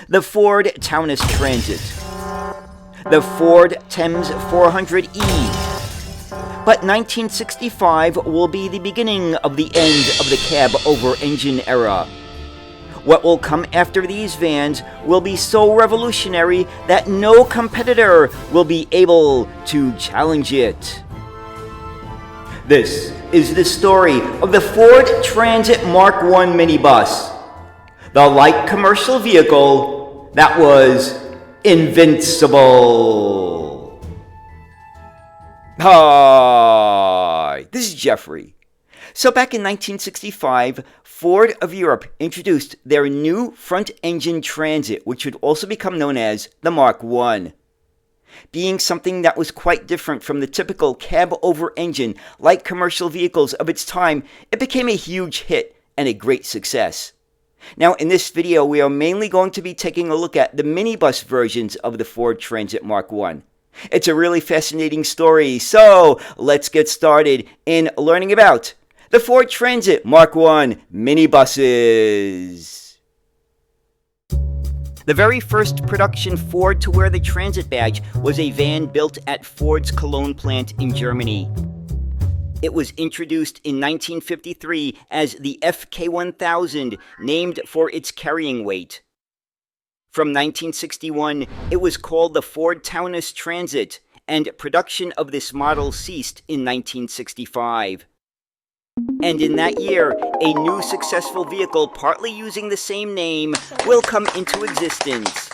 the Ford Taunus Transit, the Ford Thames 400e. But 1965 will be the beginning of the end of the cab-over-engine era. What will come after these vans will be so revolutionary that no competitor will be able to challenge it. This is the story of the Ford Transit Mark I minibus, the light commercial vehicle that was invincible. Hi, this is Jeffrey. So back in 1965, Ford of Europe introduced their new front-engine Transit, which would also become known as the Mark I. Being something that was quite different from the typical cab-over-engine light commercial vehicles of its time, it became a huge hit and a great success. Now in this video, we are mainly going to be taking a look at the minibus versions of the Ford Transit Mark I. It's a really fascinating story, so let's get started in learning about the Ford Transit Mark I minibuses. The very first production Ford to wear the Transit badge was a van built at Ford's Cologne plant in Germany. It was introduced in 1953 as the Mk1, named for its carrying weight. From 1961, it was called the Ford Taunus Transit, and production of this model ceased in 1965. And in that year, a new successful vehicle partly using the same name will come into existence.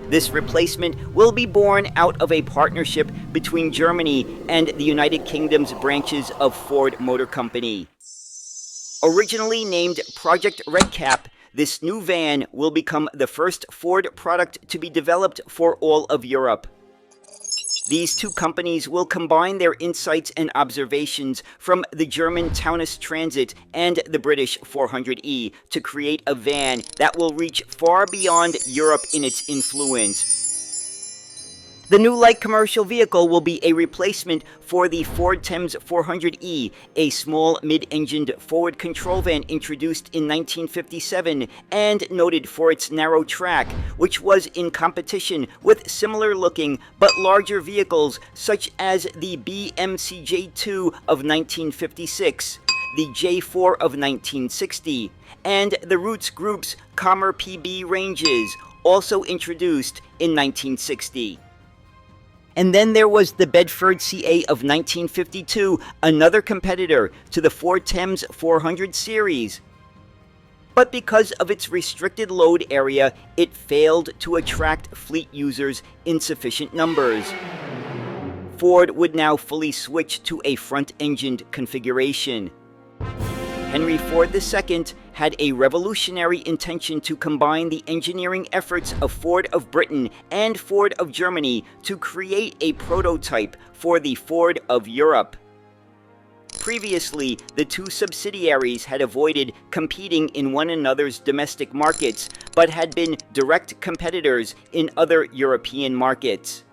This replacement will be born out of a partnership between Germany and the United Kingdom's branches of Ford Motor Company. Originally named Project Redcap, this new van will become the first Ford product to be developed for all of Europe. These two companies will combine their insights and observations from the German Taunus Transit and the British 400e to create a van that will reach far beyond Europe in its influence. The new light commercial vehicle will be a replacement for the Ford Thames 400e, a small mid-engined forward control van introduced in 1957 and noted for its narrow track, which was in competition with similar-looking but larger vehicles such as the BMCJ2 of 1956, the J4 of 1960, and the Roots Group's Commer PB ranges, also introduced in 1960. And then there was the Bedford CA of 1952, another competitor to the Ford Thames 400 series. But because of its restricted load area, it failed to attract fleet users in sufficient numbers. Ford would now fully switch to a front-engined configuration. Henry Ford II had a revolutionary intention to combine the engineering efforts of Ford of Britain and Ford of Germany to create a prototype for the Ford of Europe. Previously, the two subsidiaries had avoided competing in one another's domestic markets, but had been direct competitors in other European markets.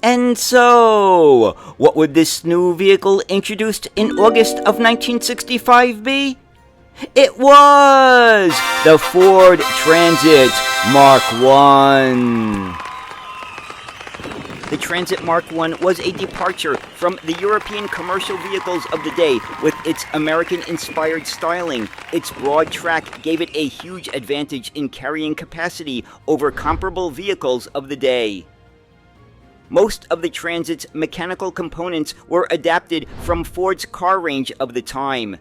And so, what would this new vehicle introduced in August of 1965 be? It was the Ford Transit Mark I. The Transit Mark I was a departure from the European commercial vehicles of the day with its American-inspired styling. Its broad track gave it a huge advantage in carrying capacity over comparable vehicles of the day. Most of the Transit's mechanical components were adapted from Ford's car range of the time.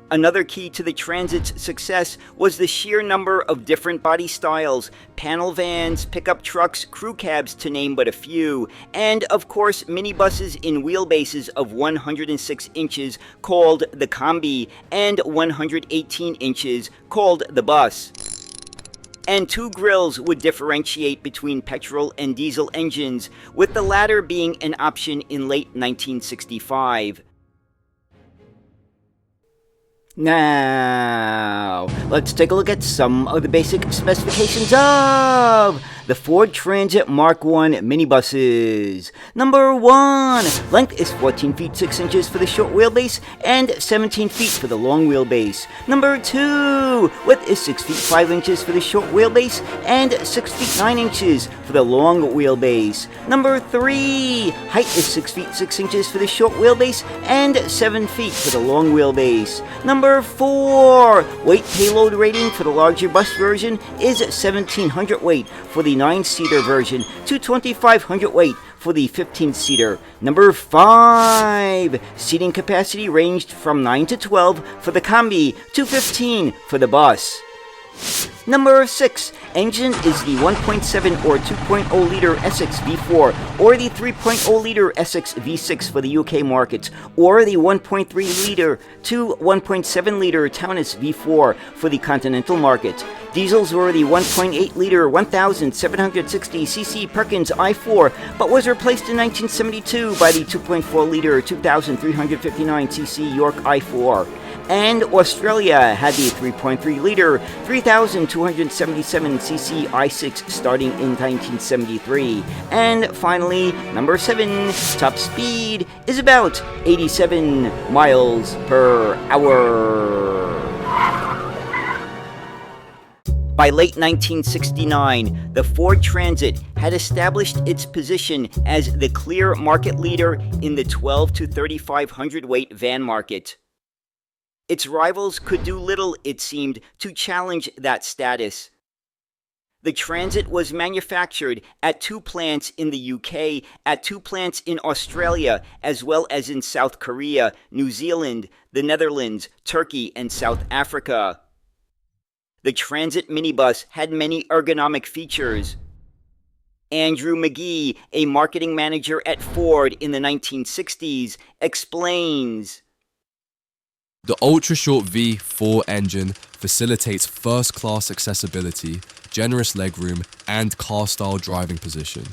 Another key to the Transit's success was the sheer number of different body styles, panel vans, pickup trucks, crew cabs to name but a few, and of course minibuses in wheelbases of 106 inches called the Combi and 118 inches called the Bus. And two grills would differentiate between petrol and diesel engines, with the latter being an option in late 1965. Now, let's take a look at some of the basic specifications of the Ford Transit Mark 1 minibuses. Number 1. Length is 14 feet 6 inches for the short wheelbase and 17 feet for the long wheelbase. Number 2. Width is 6 feet 5 inches for the short wheelbase and 6 feet 9 inches for the long wheelbase. Number 3. Height is 6 feet 6 inches for the short wheelbase and 7 feet for the long wheelbase. Number 4. Weight payload rating for the larger bus version is 1,700 weight for the 9-seater version to 2,500 weight for the 15-seater. Number 5. Seating capacity ranged from 9 to 12 for the Combi to 15 for the bus. Number 6. Engine is the 1.7 or 2.0 liter Essex V4 or the 3.0 liter Essex V6 for the UK markets, or the 1.3 liter to 1.7 liter Taunus V4 for the continental market. Diesels were the 1.8 liter 1760cc Perkins i4, but was replaced in 1972 by the 2.4 liter 2359cc York i4. And Australia had the 3.3 liter 3277cc i6 starting in 1973. And finally, number 7, top speed is about 87 miles per hour. By late 1969, the Ford Transit had established its position as the clear market leader in the 12 to 3,500 weight van market. Its rivals could do little, it seemed, to challenge that status. The Transit was manufactured at 2 plants in the UK, at 2 plants in Australia, as well as in South Korea, New Zealand, the Netherlands, Turkey, and South Africa. The Transit minibus had many ergonomic features. Andrew McGee, a marketing manager at Ford in the 1960s, explains, "The ultra-short V4 engine facilitates first-class accessibility, generous legroom, and car-style driving position.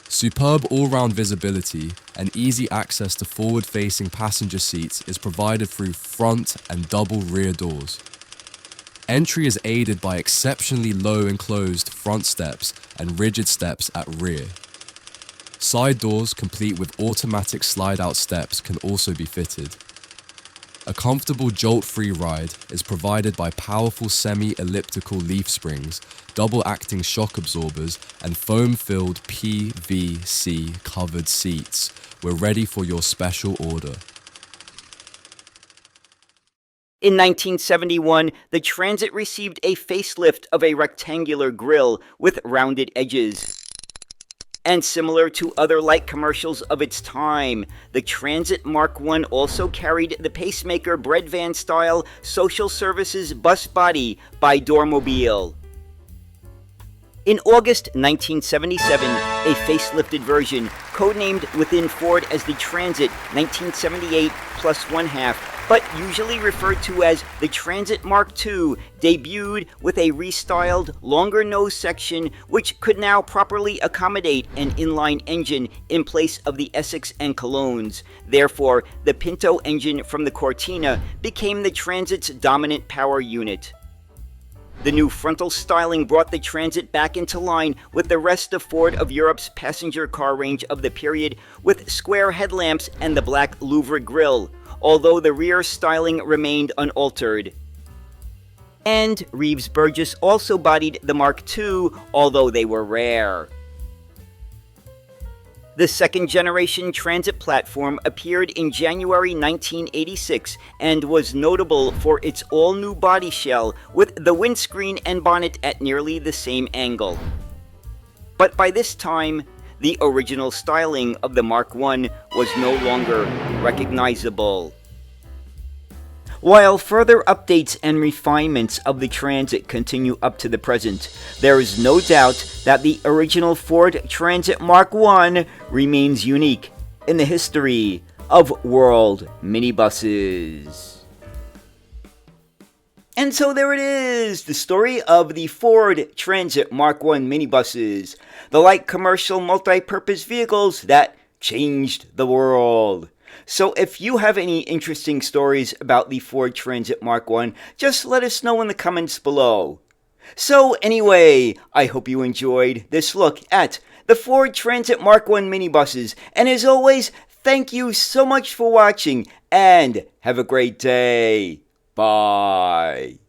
Superb all-round visibility and easy access to forward-facing passenger seats is provided through front and double rear doors. Entry is aided by exceptionally low enclosed front steps and rigid steps at rear. Side doors, complete with automatic slide-out steps, can also be fitted. A comfortable jolt-free ride is provided by powerful semi-elliptical leaf springs, double-acting shock absorbers, and foam-filled PVC covered seats. We're ready for your special order." In 1971, the Transit received a facelift of a rectangular grille with rounded edges. And similar to other light commercials of its time, the Transit Mark 1 also carried the pacemaker bread van style social services bus body by Dormobile. In August 1977, a facelifted version, codenamed within Ford as the Transit 1978 plus 1/2, but usually referred to as the Transit Mark II, debuted with a restyled, longer nose section which could now properly accommodate an inline engine in place of the Essex and Colognes. Therefore, the Pinto engine from the Cortina became the Transit's dominant power unit. The new frontal styling brought the Transit back into line with the rest of Ford of Europe's passenger car range of the period, with square headlamps and the black Louvre grille, although the rear styling remained unaltered. And Reeves Burgess also bodied the Mark II, although they were rare. The second-generation Transit platform appeared in January 1986 and was notable for its all-new body shell with the windscreen and bonnet at nearly the same angle. But by this time, the original styling of the Mark I was no longer recognizable. While further updates and refinements of the Transit continue up to the present, there is no doubt that the original Ford Transit Mark I remains unique in the history of world minibuses. And so there it is, the story of the Ford Transit Mark I minibuses, the light commercial multi-purpose vehicles that changed the world. So if you have any interesting stories about the Ford Transit Mark 1, just let us know in the comments below. So anyway, I hope you enjoyed this look at the Ford Transit Mark 1 minibuses, and as always, thank you so much for watching, and have a great day. Bye.